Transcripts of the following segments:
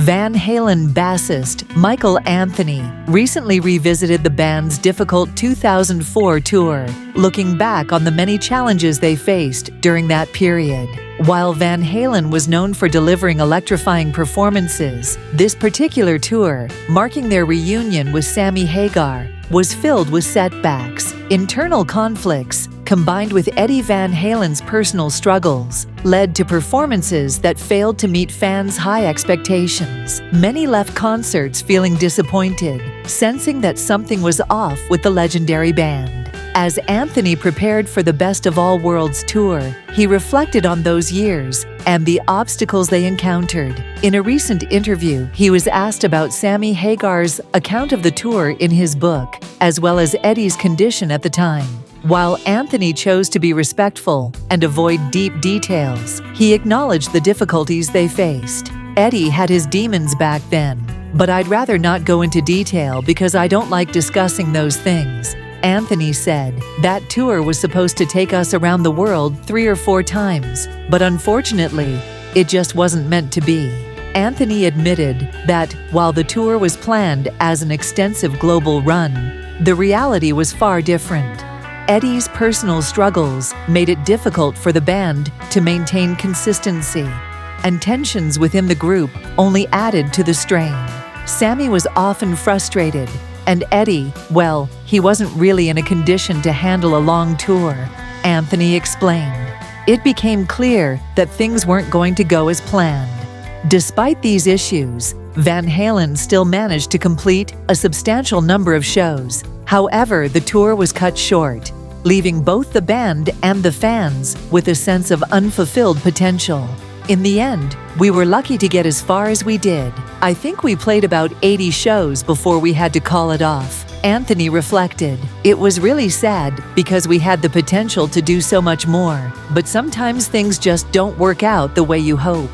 Van Halen bassist Michael Anthony recently revisited the band's difficult 2004 tour, looking back on the many challenges they faced during that period. While Van Halen was known for delivering electrifying performances, this particular tour, marking their reunion with Sammy Hagar, was filled with setbacks. Internal conflicts, combined with Eddie Van Halen's personal struggles, led to performances that failed to meet fans' high expectations. Many left concerts feeling disappointed, sensing that something was off with the legendary band. As Anthony prepared for the Best of All Worlds tour, he reflected on those years and the obstacles they encountered. In a recent interview, he was asked about Sammy Hagar's account of the tour in his book, as well as Eddie's condition at the time. While Anthony chose to be respectful and avoid deep details, he acknowledged the difficulties they faced. Eddie had his demons back then, but I'd rather not go into detail because I don't like discussing those things. Anthony said, that tour was supposed to take us around the world 3 or 4 times, but unfortunately, it just wasn't meant to be. Anthony admitted that while the tour was planned as an extensive global run, the reality was far different. Eddie's personal struggles made it difficult for the band to maintain consistency, and tensions within the group only added to the strain. Sammy was often frustrated, and Eddie, well, he wasn't really in a condition to handle a long tour, Anthony explained. It became clear that things weren't going to go as planned. Despite these issues, Van Halen still managed to complete a substantial number of shows. However, the tour was cut short, leaving both the band and the fans with a sense of unfulfilled potential. In the end, we were lucky to get as far as we did. I think we played about 80 shows before we had to call it off. Anthony reflected. It was really sad because we had the potential to do so much more, but sometimes things just don't work out the way you hope.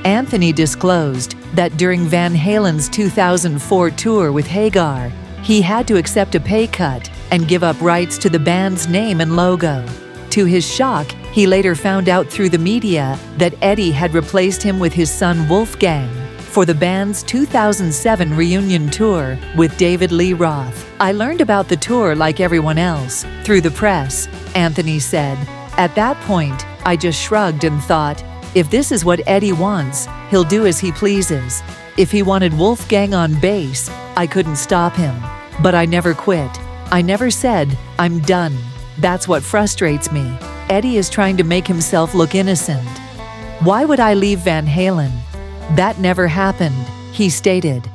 Anthony disclosed that during Van Halen's 2004 tour with Hagar, he had to accept a pay cut and give up rights to the band's name and logo. To his shock, he later found out through the media that Eddie had replaced him with his son Wolfgang for the band's 2007 reunion tour with David Lee Roth. I learned about the tour like everyone else, through the press, Anthony said. At that point, I just shrugged and thought, if this is what Eddie wants, he'll do as he pleases. If he wanted Wolfgang on bass, I couldn't stop him. But I never quit. I never said, I'm done. That's what frustrates me. Eddie is trying to make himself look innocent. Why would I leave Van Halen? That never happened, he stated.